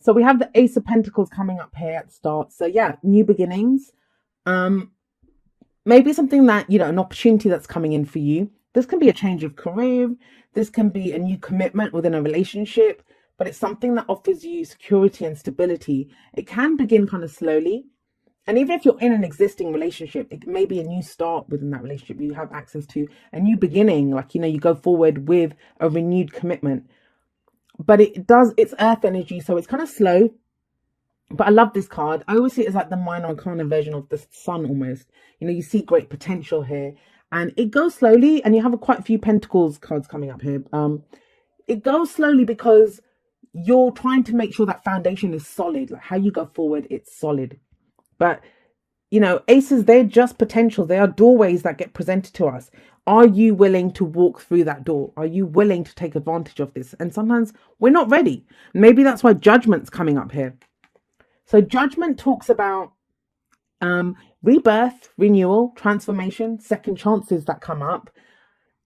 So we have the Ace of Pentacles coming up here at the start. So yeah, new beginnings. Um, Maybe something that, an opportunity that's coming in for you. This can be a change of career. This can be a new commitment within a relationship, but it's something that offers you security and stability. It can begin kind of slowly. And even if you're in an existing relationship, it may be a new start within that relationship. You have access to a new beginning, like, you go forward with a renewed commitment. But it's earth energy, so it's kind of slow. But I love this card. I always see it as like the minor arcana version of the sun almost. You see great potential here. And it goes slowly, and you have quite a few pentacles cards coming up here. It goes slowly because you're trying to make sure that foundation is solid. Like how you go forward, it's solid. But, aces, they're just potential. They are doorways that get presented to us. Are you willing to walk through that door? Are you willing to take advantage of this? And sometimes we're not ready. Maybe that's why judgment's coming up here. So judgment talks about rebirth, renewal, transformation, second chances that come up.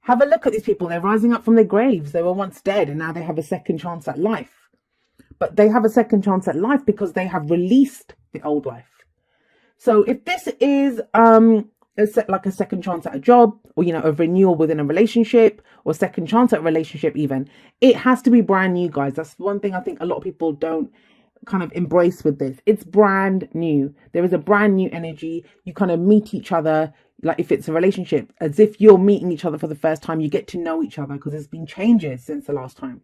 Have a look at these people. They're rising up from their graves. They were once dead and now they have a second chance at life. But they have a second chance at life because they have released the old life. So if this is like a second chance at a job, or a renewal within a relationship, or second chance at a relationship even, it has to be brand new, guys. That's one thing I think a lot of people don't kind of embrace with this. It's brand new. There is a brand new energy. You kind of meet each other, like if it's a relationship, as if you're meeting each other for the first time. You get to know each other because there's been changes since the last time.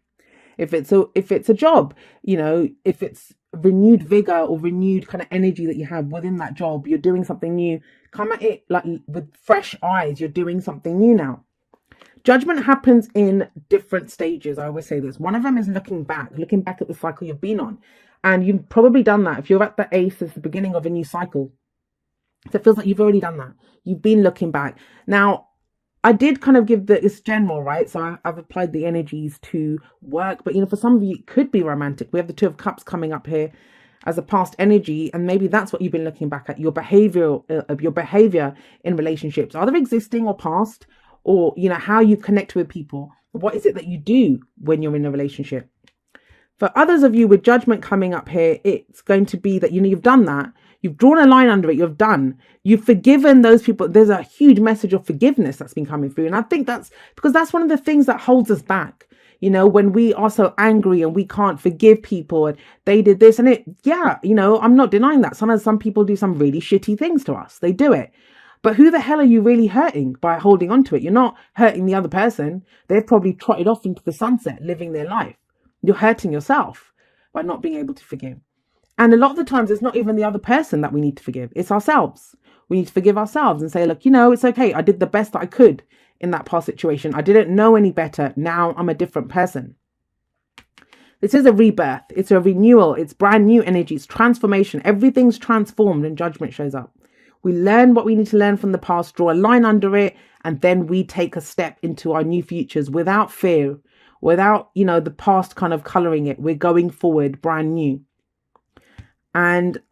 If it's a job, if it's renewed vigor or renewed kind of energy that you have within that job, you're doing something new. Come at it like with fresh eyes. You're doing something new now. Judgment happens in different stages. I always say this. One of them is looking back at the cycle you've been on. And you've probably done that. If you're at the Ace, it's the beginning of a new cycle. So it feels like you've already done that. You've been looking back. Now, I did kind of give it's general, right? So I've applied the energies to work. But, for some of you, it could be romantic. We have the Two of Cups coming up here as a past energy. And maybe that's what you've been looking back at, your behavior in relationships, either existing or past, or, how you connect with people. What is it that you do when you're in a relationship? For others of you with judgment coming up here, it's going to be that, you've done that. You've drawn a line under it. You've forgiven those people. There's a huge message of forgiveness that's been coming through. And I think that's because that's one of the things that holds us back. When we are so angry and we can't forgive people and they did this and I'm not denying that. Sometimes some people do some really shitty things to us. They do it. But who the hell are you really hurting by holding on to it? You're not hurting the other person. They've probably trotted off into the sunset, living their life. You're hurting yourself by not being able to forgive. And a lot of the times it's not even the other person that we need to forgive. It's ourselves. We need to forgive ourselves and say, look, it's okay. I did the best that I could in that past situation. I didn't know any better. Now I'm a different person. This is a rebirth. It's a renewal. It's brand new energy. It's transformation. Everything's transformed and judgment shows up. We learn what we need to learn from the past, draw a line under it, and then we take a step into our new futures without fear, without, the past kind of coloring it. We're going forward brand new. And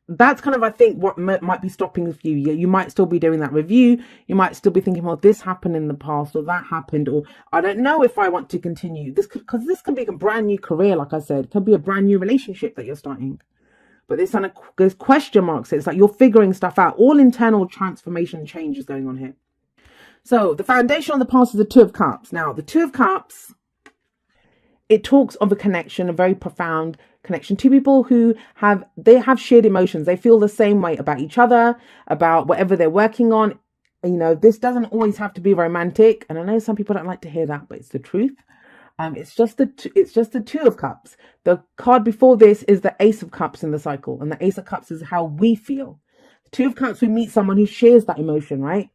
that's kind of, I think, what might be stopping with you. You might still be doing that review. You might still be thinking, well, this happened in the past, or that happened, or I don't know if I want to continue this, because this can be a brand new career. Like I said, it could be a brand new relationship that you're starting. But there's question marks. It's like you're figuring stuff out. All internal transformation and change is going on here. So the foundation on the past is the Two of Cups. Now, the Two of Cups, it talks of a connection, a very profound connection. Two people who have shared emotions. They feel the same way about each other, about whatever they're working on. This doesn't always have to be romantic. And I know some people don't like to hear that, but it's the truth. It's just the Two of Cups. The card before this is the Ace of Cups in the cycle. And the Ace of Cups is how we feel. The Two of Cups, we meet someone who shares that emotion, right?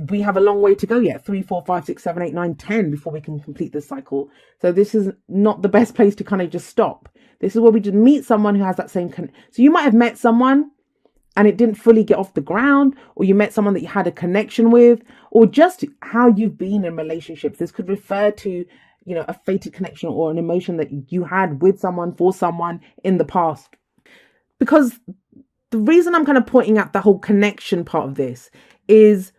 We have a long way to go yet. 3, 4, 5, 6, 7, 8, 9, 10 before we can complete this cycle. So this is not the best place to kind of just stop. This is where we just meet someone who has that same so you might have met someone and it didn't fully get off the ground, or you met someone that you had a connection with, or just how you've been in relationships. This could refer to, a fated connection or an emotion that you had with someone, for someone in the past. Because the reason I'm kind of pointing out the whole connection part of this is,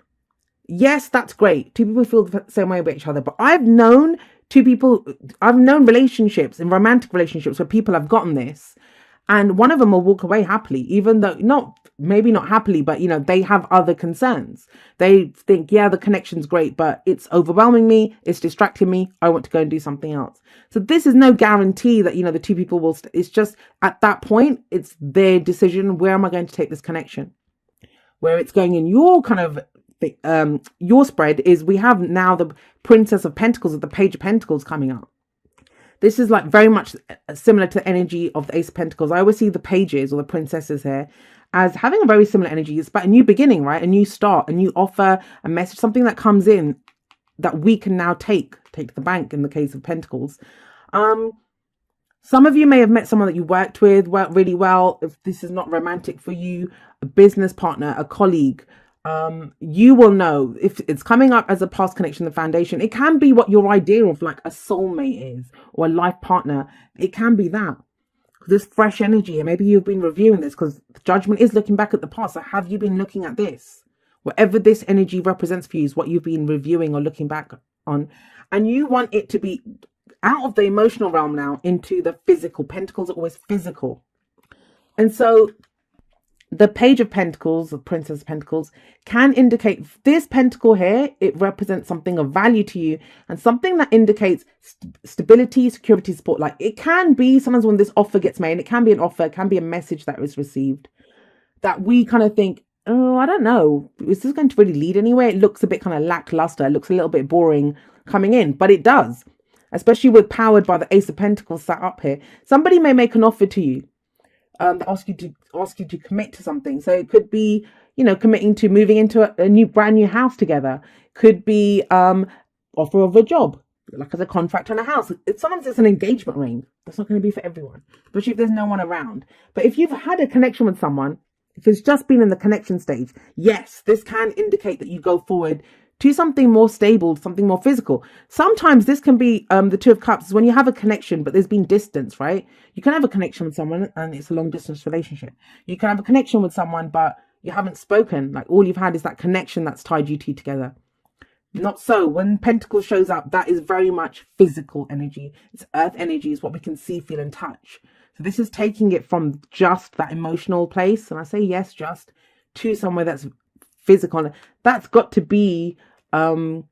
yes, that's great. Two people feel the same way about each other, but I've known Two people, I've known relationships and romantic relationships where people have gotten this, and one of them will walk away happily, even though maybe not happily, but they have other concerns. They think, yeah, the connection's great, but it's overwhelming me, it's distracting me, I want to go and do something else. So this is no guarantee that the two people will it's just at that point, it's their decision. Where am I going to take this connection? Where it's going in your kind of your spread is, we have now the Princess of Pentacles with the Page of Pentacles coming up. This is like very much similar to the energy of the Ace of Pentacles. I always see the pages or the princesses here as having a very similar energy. It's about a new beginning, right? A new start, a new offer, a message, something that comes in that we can now take to the bank in the case of Pentacles. Some of you may have met someone that you worked really well. If this is not romantic for you, a business partner, a colleague, you will know if it's coming up as a past connection, the foundation. It can be what your idea of like a soulmate is, or a life partner. It can be that. This fresh energy, and maybe you've been reviewing this because Judgment is looking back at the past. So have you been looking at this? Whatever this energy represents for you is what you've been reviewing or looking back on, and you want it to be out of the emotional realm now into the physical. Pentacles are always physical, and so the Page of Pentacles, the Princess of Pentacles, can indicate this pentacle here. It represents something of value to you and something that indicates stability, security, support. Like it can be sometimes when this offer gets made, it can be an offer, it can be a message that was received that we kind of think, oh, I don't know, is this going to really lead anywhere? It looks a bit kind of lackluster. It looks a little bit boring coming in, but it does, especially with powered by the Ace of Pentacles sat up here. Somebody may make an offer to you. Ask you to commit to something. So it could be, committing to moving into a brand new house together. Could be offer of a job, like as a contract on a house. Sometimes it's an engagement ring. That's not going to be for everyone, especially if there's no one around. But if you've had a connection with someone, if it's just been in the connection stage, yes, this can indicate that you go forward to something more stable, something more physical. Sometimes this can be the Two of Cups is when you have a connection, but there's been distance, right? You can have a connection with someone and it's a long distance relationship. You can have a connection with someone, but you haven't spoken. Like all you've had is that connection that's tied you two together. Not so. When Pentacle shows up, that is very much physical energy. It's earth energy. It's what we can see, feel, and touch. So this is taking it from just that emotional place. And I say yes, just to somewhere that's physical. That's got to be something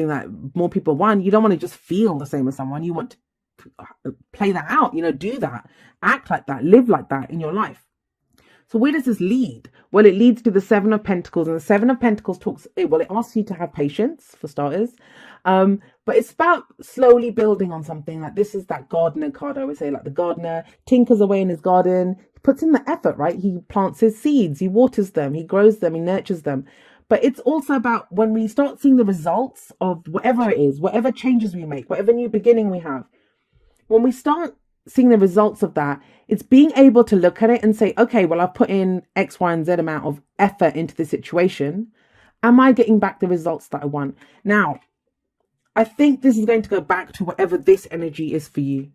that more people want. You don't want to just feel the same as someone. You want to play that out, do that, act like that, live like that in your life. So where does this lead? Well, it leads to the Seven of Pentacles, and the Seven of Pentacles it asks you to have patience for starters. But it's about slowly building on something. Like this is that gardener card. I would say, like the gardener tinkers away in his garden, he puts in the effort, right? He plants his seeds, he waters them, he grows them, he nurtures them. But it's also about when we start seeing the results of whatever it is, whatever changes we make, whatever new beginning we have, when we start seeing the results of that, it's being able to look at it and say, okay, well, I've put in X, Y, and Z amount of effort into the situation. Am I getting back the results that I want? Now, I think this is going to go back to whatever this energy is for you.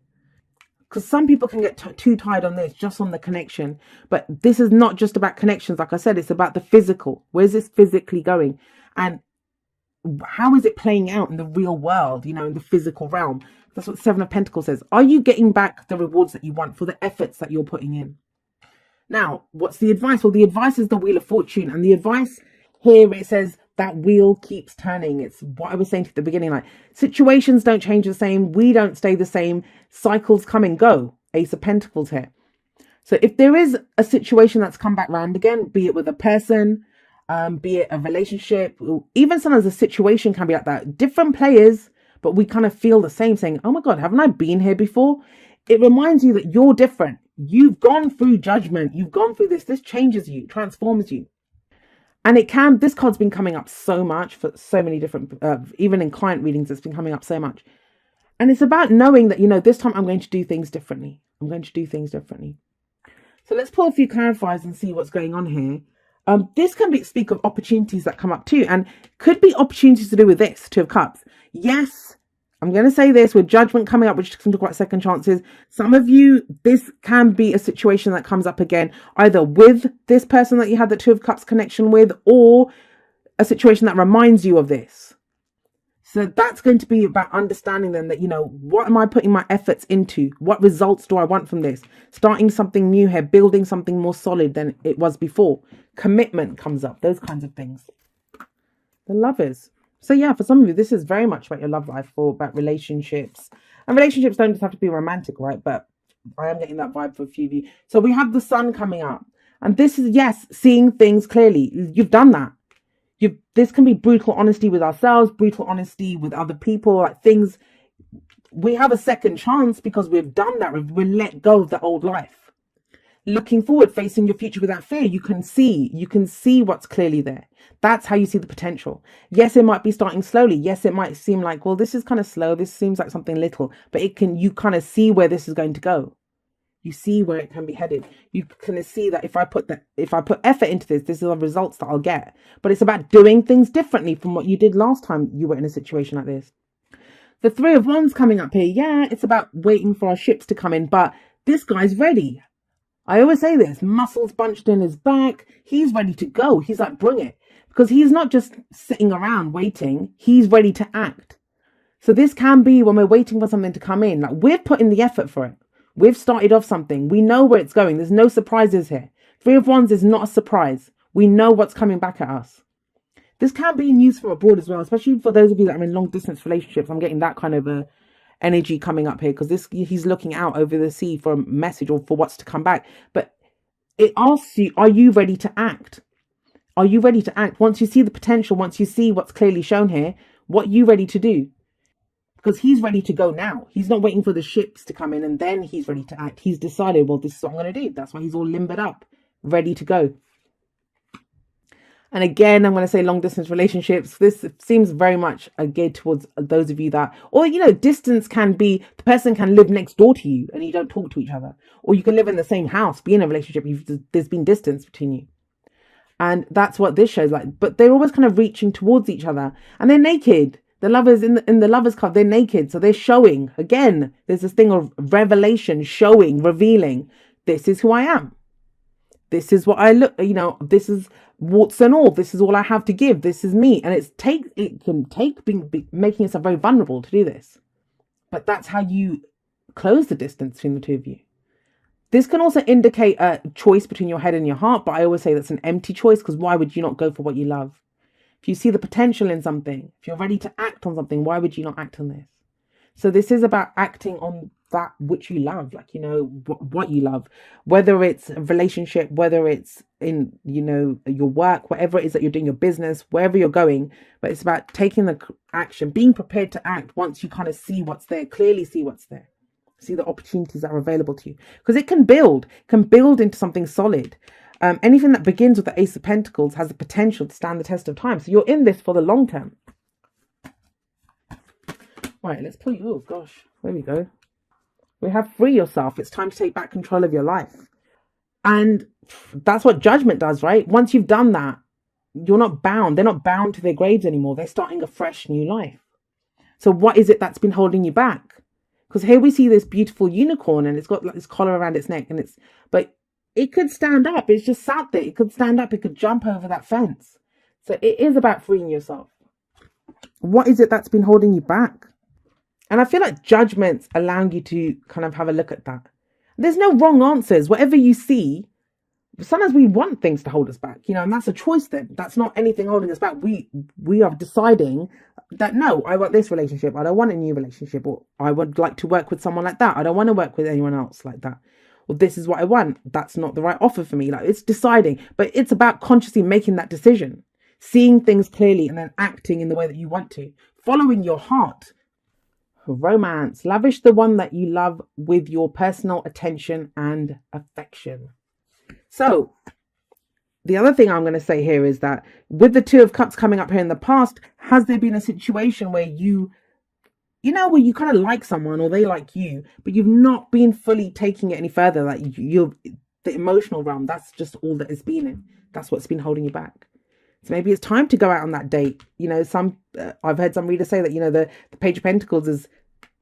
Because some people can get too tied on this, just on the connection. But this is not just about connections. Like I said, it's about the physical. Where's this physically going? And how is it playing out in the real world, in the physical realm? That's what Seven of Pentacles says. Are you getting back the rewards that you want for the efforts that you're putting in? Now, what's the advice? Well, the advice is the Wheel of Fortune. And the advice here, it says that wheel keeps turning. It's what I was saying at the beginning, like situations don't change the same. We don't stay the same. Cycles come and go. Ace of Pentacles here. So if there is a situation that's come back round again, be it with a person, be it a relationship, even sometimes a situation can be like that. Different players, but we kind of feel the same, saying, oh my God, haven't I been here before? It reminds you that you're different. You've gone through judgment. You've gone through this. This changes you, transforms you. And this card's been coming up so much for so many different, even in client readings, it's been coming up so much. And it's about knowing that, this time I'm going to do things differently. I'm going to do things differently. So let's pull a few clarifiers and see what's going on here. This can speak of opportunities that come up too, and could be opportunities to do with this, Two of Cups. Yes, I'm going to say this with Judgment coming up, which can talk about second chances. Some of you, this can be a situation that comes up again, either with this person that you had the Two of Cups connection with, or a situation that reminds you of this. So that's going to be about understanding then that, what am I putting my efforts into? What results do I want from this? Starting something new here, building something more solid than it was before. Commitment comes up, those kinds of things. The Lovers. So yeah, for some of you, this is very much about your love life, or about relationships. And relationships don't just have to be romantic, right? But I am getting that vibe for a few of you. So we have the Sun coming up. And this is, yes, seeing things clearly. You've done that. This can be brutal honesty with ourselves, brutal honesty with other people, like things. We have a second chance because we've done that. We've let go of the old life. Looking forward, facing your future without fear, you can see what's clearly there. That's how you see the potential. Yes, it might be starting slowly. Yes, it might seem like, well, this is kind of slow. This seems like something little, but you kind of see where this is going to go. You see where it can be headed. You can see that if I put effort into this, these are the results that I'll get. But it's about doing things differently from what you did last time you were in a situation like this. The Three of Wands coming up here. Yeah, it's about waiting for our ships to come in, but this guy's ready. I always say this, muscles bunched in his back. He's ready to go. He's like, bring it. Because he's not just sitting around waiting. He's ready to act. So this can be when we're waiting for something to come in. Like, we're putting the effort for it. We've started off something. We know where it's going. There's no surprises here. Three of Wands is not a surprise. We know what's coming back at us. This can be news from abroad as well, especially for those of you that are in long distance relationships. I'm getting that kind of a energy coming up here, because he's looking out over the sea for a message or for what's to come back. But it asks you, are you ready to act? Are you ready to act? Once you see the potential, once you see what's clearly shown here, what are you ready to do? Because he's ready to go now. He's not waiting for the ships to come in and then he's ready to act. He's decided, well, this is what I'm going to do. That's why he's all limbered up, ready to go. And again, I'm going to say long distance relationships. This seems very much geared towards those of you that, or, distance can be, the person can live next door to you and you don't talk to each other. Or you can live in the same house, be in a relationship. There's been distance between you. And that's what this shows like. But they're always kind of reaching towards each other. And they're naked. The lovers in the lovers card, they're naked. So they're showing. Again, there's this thing of revelation, showing, revealing. This is who I am. This is what I look, this is warts and all. This is all I have to give. This is me. And it can take making yourself very vulnerable to do this. But that's how you close the distance between the two of you. This can also indicate a choice between your head and your heart. But I always say that's an empty choice, because why would you not go for what you love? If you see the potential in something, if you're ready to act on something, why would you not act on this? So this is about acting on that which you love, like, what you love, whether it's a relationship, whether it's in, your work, whatever it is that you're doing, your business, wherever you're going. But it's about taking the action, being prepared to act once you kind of see what's there, clearly see what's there, see the opportunities that are available to you, because it can build into something solid. Anything that begins with the Ace of Pentacles has the potential to stand the test of time. So you're in this for the long term. Right, let's pull you. Oh, gosh. There we go. We have free yourself. It's time to take back control of your life. And that's what Judgment does, right? Once you've done that, you're not bound. They're not bound to their graves anymore. They're starting a fresh new life. So what is it that's been holding you back? Because here we see this beautiful unicorn and it's got like this collar around its neck, but it could stand up. It's just sat there. It could stand up. It could jump over that fence. So it is about freeing yourself. What is it that's been holding you back? And I feel like Judgment's allowing you to kind of have a look at that. There's no wrong answers. Whatever you see, sometimes we want things to hold us back, and that's a choice then. That's not anything holding us back. We are deciding that, no, I want this relationship. I don't want a new relationship. Or I would like to work with someone like that. I don't want to work with anyone else like that. Well, this is what I want. That's not the right offer for me. Like, it's deciding, but it's about consciously making that decision, seeing things clearly and then acting in the way that you want to, following your heart. Romance. Lavish the one that you love with your personal attention and affection. So the other thing I'm going to say here is that with the Two of Cups coming up here in the past, has there been a situation where where you kind of like someone or they like you, but you've not been fully taking it any further? Like, the emotional realm, that's just all that it's been in. That's what's been holding you back. So maybe it's time to go out on that date. I've heard some readers say that, the Page of Pentacles is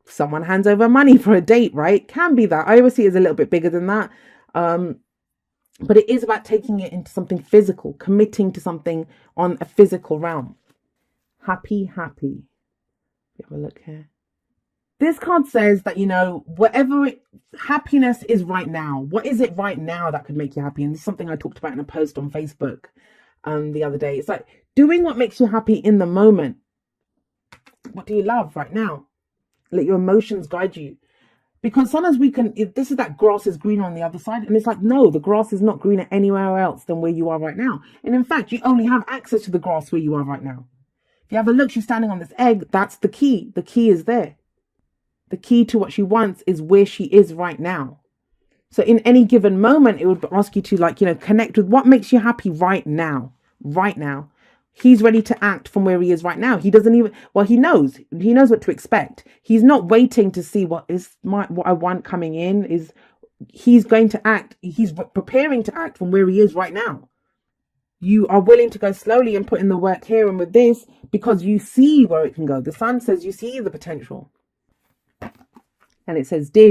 someone hands over money for a date, right? Can be that. I always see it as a little bit bigger than that. But it is about taking it into something physical, committing to something on a physical realm. Happy. Have a look here. This card says that, whatever happiness is right now, what is it right now that could make you happy? And this is something I talked about in a post on Facebook the other day. It's like doing what makes you happy in the moment. What do you love right now? Let your emotions guide you. Because sometimes this is that grass is green on the other side. And it's like, no, the grass is not greener anywhere else than where you are right now. And in fact, you only have access to the grass where you are right now. If you have a look, she's standing on this egg. That's the key. The key is there. The key to what she wants is where she is right now. So in any given moment, it would ask you to connect with what makes you happy right now. Right now. He's ready to act from where he is right now. He doesn't even, he knows what to expect. He's not waiting to see what I want coming in. He's going to act. He's preparing to act from where he is right now. You are willing to go slowly and put in the work here and with this because you see where it can go. The sun says you see the potential. And it says, dear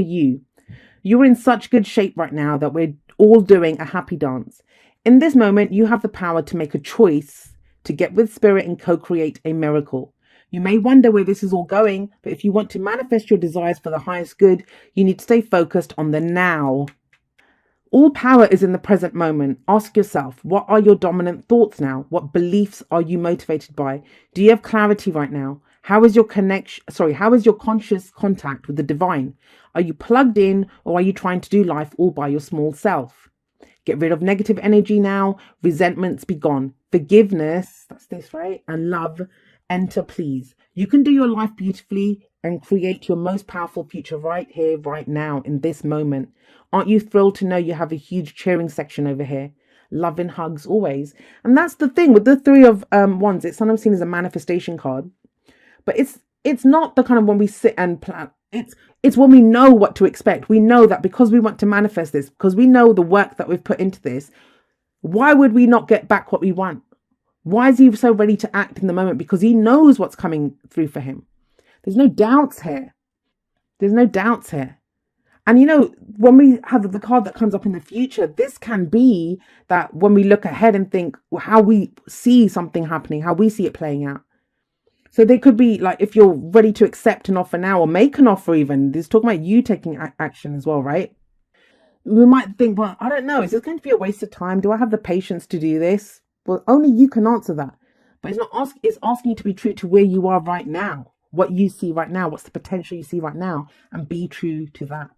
you're in such good shape right now that we're all doing a happy dance. In this moment, you have the power to make a choice to get with spirit and co-create a miracle. You may wonder where this is all going, but if you want to manifest your desires for the highest good, you need to stay focused on the now. All power is in the present moment. Ask yourself, what are your dominant thoughts now? What beliefs are you motivated by? Do you have clarity right now? How is your conscious contact with the divine? Are you plugged in, or are you trying to do life all by your small self? Get rid of negative energy now. Resentments be gone. Forgiveness, that's this, right? And love, enter, please. You can do your life beautifully and create your most powerful future right here, right now, in this moment. Aren't you thrilled to know you have a huge cheering section over here? Love and hugs always. And that's the thing with the Three of Wands. It's sometimes seen as a manifestation card, but it's not the kind of when we sit and plan. It's when we know what to expect. We know that because we want to manifest this, because we know the work that we've put into this, why would we not get back what we want? Why is he so ready to act in the moment? Because he knows what's coming through for him. There's no doubts here. There's no doubts here. And when we have the card that comes up in the future, this can be that when we look ahead and think how we see something happening, how we see it playing out. So they could be like, if you're ready to accept an offer now or make an offer even, this is talking about you taking action as well, right? We might think, well, I don't know. Is this going to be a waste of time? Do I have the patience to do this? Well, only you can answer that. But it's asking you to be true to where you are right now, what you see right now, what's the potential you see right now, and be true to that.